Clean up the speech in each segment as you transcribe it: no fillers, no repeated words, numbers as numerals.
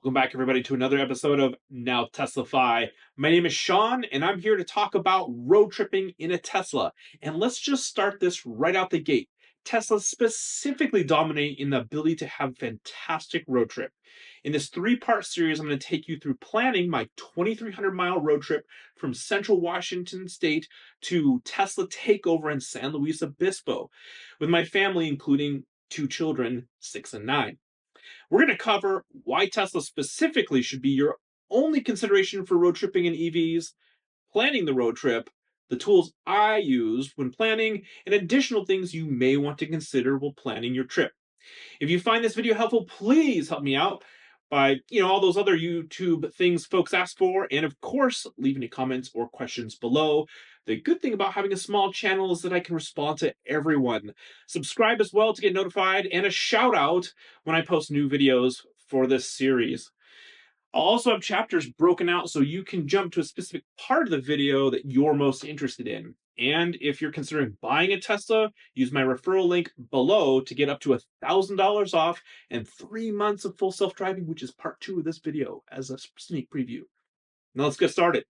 Welcome back, everybody, to another episode of Now Teslafy. My name is Sean, and I'm here to talk about road tripping in a Tesla. And let's just start this right out the gate. Teslas specifically dominate in the ability to have a fantastic road trip. In this three-part series, I'm going to take you through planning my 2,300-mile road trip from central Washington state to Tesla takeover in San Luis Obispo, with my family, including two children, 6 and 9. We're going to cover why Tesla specifically should be your only consideration for road tripping in EVs, planning the road trip, the tools I use when planning, and additional things you may want to consider while planning your trip. If you find this video helpful, please help me out by, all those other YouTube things folks ask for, and of course, leave any comments or questions below. The good thing about having a small channel is that I can respond to everyone. Subscribe as well to get notified, and a shout out when I post new videos for this series. I'll also have chapters broken out so you can jump to a specific part of the video that you're most interested in. And if you're considering buying a Tesla, use my referral link below to get up to $1,000 off and 3 months of full self-driving, which is part 2 of this video as a sneak preview. Now let's get started.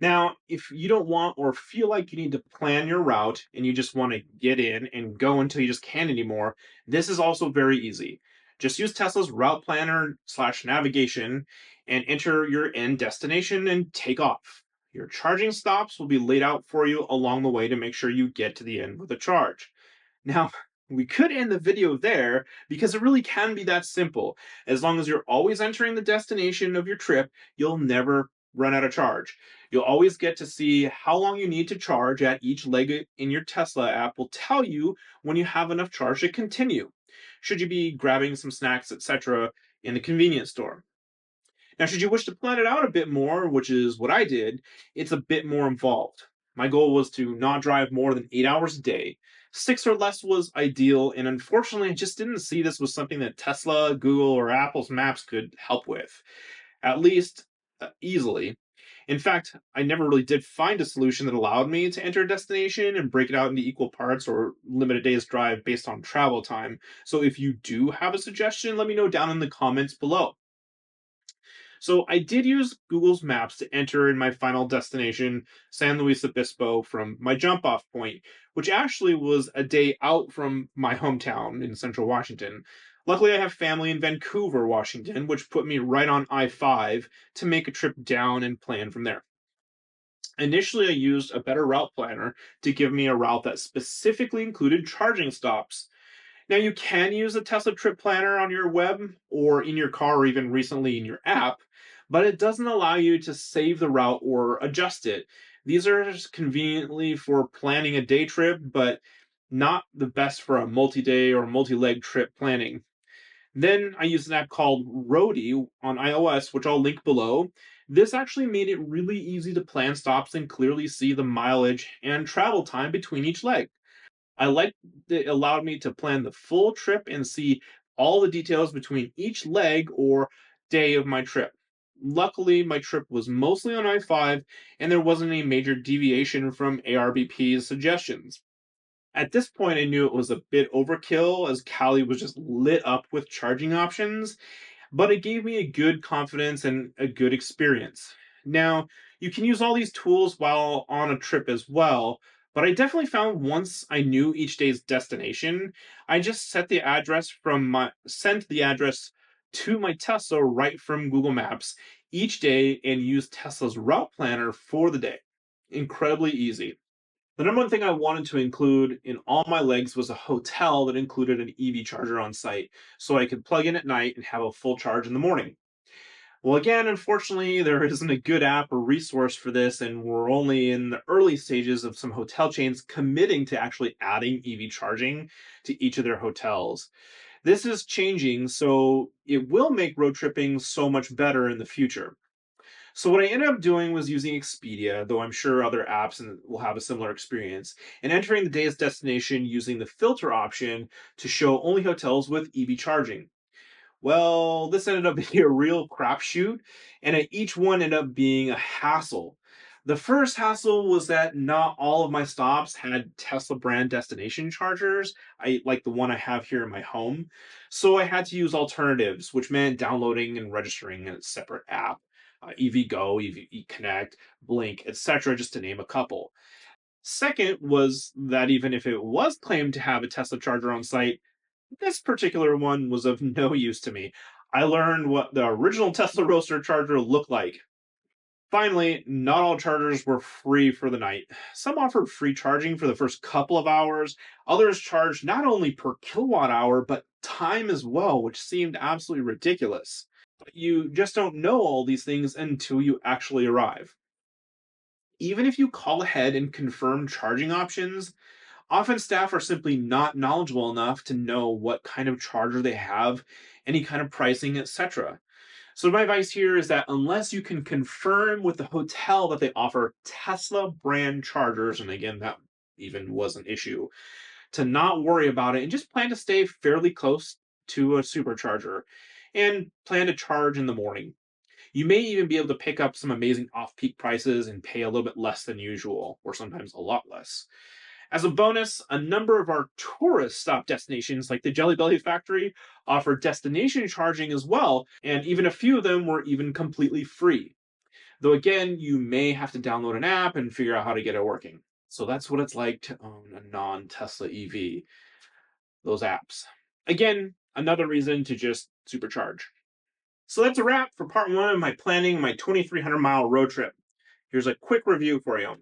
Now, if you don't want or feel like you need to plan your route and you just want to get in and go until you just can't anymore, this is also very easy. Just use Tesla's route planner / navigation and enter your end destination and take off. Your charging stops will be laid out for you along the way to make sure you get to the end with a charge. Now, we could end the video there because it really can be that simple. As long as you're always entering the destination of your trip, you'll never run out of charge. You'll always get to see how long you need to charge at each leg in your Tesla app will tell you when you have enough charge to continue. Should you be grabbing some snacks, etc., in the convenience store? Now, should you wish to plan it out a bit more, which is what I did, it's a bit more involved. My goal was to not drive more than 8 hours a day. 6 or less was ideal, and unfortunately, I just didn't see this was something that Tesla, Google, or Apple's maps could help with, at least easily. In fact, I never really did find a solution that allowed me to enter a destination and break it out into equal parts or limit a day's drive based on travel time. So if you do have a suggestion, let me know down in the comments below. So I did use Google's Maps to enter in my final destination, San Luis Obispo, from my jump off point, which actually was a day out from my hometown in central Washington. Luckily, I have family in Vancouver, Washington, which put me right on I-5 to make a trip down and plan from there. Initially, I used a better route planner to give me a route that specifically included charging stops. Now, you can use a Tesla trip planner on your web or in your car or even recently in your app, but it doesn't allow you to save the route or adjust it. These are just conveniently for planning a day trip, but not the best for a multi-day or multi-leg trip planning. Then I used an app called Roadie on iOS, which I'll link below. This actually made it really easy to plan stops and clearly see the mileage and travel time between each leg. I liked that it allowed me to plan the full trip and see all the details between each leg or day of my trip. Luckily, my trip was mostly on I-5 and there wasn't any major deviation from ARBP's suggestions. At this point, I knew it was a bit overkill as Cali was just lit up with charging options, but it gave me a good confidence and a good experience. Now, you can use all these tools while on a trip as well, but I definitely found once I knew each day's destination, I just sent the address to my Tesla right from Google Maps each day and used Tesla's route planner for the day. Incredibly easy. The number one thing I wanted to include in all my legs was a hotel that included an EV charger on site, so I could plug in at night and have a full charge in the morning. Well, again, unfortunately, there isn't a good app or resource for this, and we're only in the early stages of some hotel chains committing to actually adding EV charging to each of their hotels. This is changing, so it will make road tripping so much better in the future. So what I ended up doing was using Expedia, though I'm sure other apps will have a similar experience, and entering the day's destination using the filter option to show only hotels with EV charging. Well, this ended up being a real crapshoot, and each one ended up being a hassle. The first hassle was that not all of my stops had Tesla brand destination chargers, like the one I have here in my home. So I had to use alternatives, which meant downloading and registering a separate app, EVgo, Connect, Blink, etc., just to name a couple. Second was that even if it was claimed to have a Tesla charger on site, this particular one was of no use to me. I learned what the original Tesla Roadster charger looked like. Finally, not all chargers were free for the night. Some offered free charging for the first couple of hours, others charged not only per kilowatt hour, but time as well, which seemed absolutely ridiculous. But you just don't know all these things until you actually arrive. Even if you call ahead and confirm charging options, often staff are simply not knowledgeable enough to know what kind of charger they have, any kind of pricing, etc. So my advice here is that unless you can confirm with the hotel that they offer Tesla brand chargers, and again, that even was an issue, to not worry about it and just plan to stay fairly close to a supercharger and plan to charge in the morning. You may even be able to pick up some amazing off-peak prices and pay a little bit less than usual, or sometimes a lot less. As a bonus, a number of our tourist stop destinations, like the Jelly Belly factory, offer destination charging as well, and even a few of them were even completely free. Though again, you may have to download an app and figure out how to get it working. So that's what it's like to own a non Tesla EV, those apps. Again, another reason to just supercharge. So that's a wrap for part one of my planning my 2,300-mile road trip. Here's a quick review for you.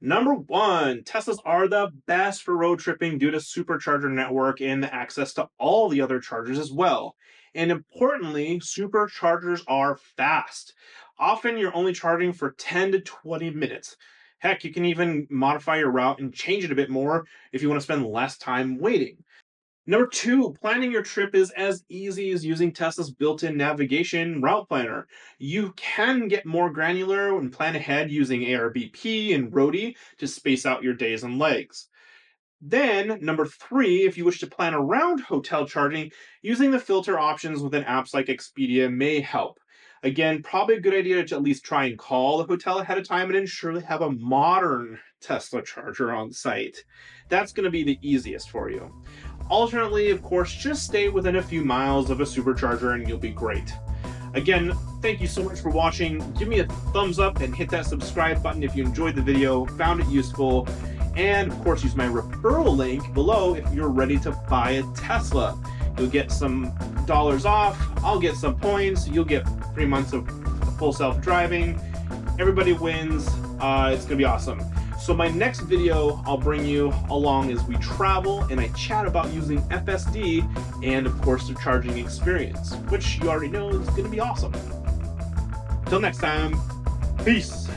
Number one, Teslas are the best for road tripping due to supercharger network and the access to all the other chargers as well. And importantly, superchargers are fast. Often you're only charging for 10 to 20 minutes. Heck, you can even modify your route and change it a bit more if you want to spend less time waiting. Number two, planning your trip is as easy as using Tesla's built-in navigation route planner. You can get more granular and plan ahead using ARBP and Roadie to space out your days and legs. Then, number three, if you wish to plan around hotel charging, using the filter options within apps like Expedia may help. Again, probably a good idea to at least try and call the hotel ahead of time and ensure they have a modern Tesla charger on site. That's going to be the easiest for you. Alternately, of course, just stay within a few miles of a supercharger and you'll be great. Again, thank you so much for watching. Give me a thumbs up and hit that subscribe button if you enjoyed the video, found it useful, and of course use my referral link below if you're ready to buy a Tesla. You'll get some dollars off, I'll get some points, you'll get 3 months of full self-driving. Everybody wins. It's gonna be awesome. So my next video, I'll bring you along as we travel and I chat about using FSD and of course the charging experience, which you already know is gonna be awesome. Till next time, peace.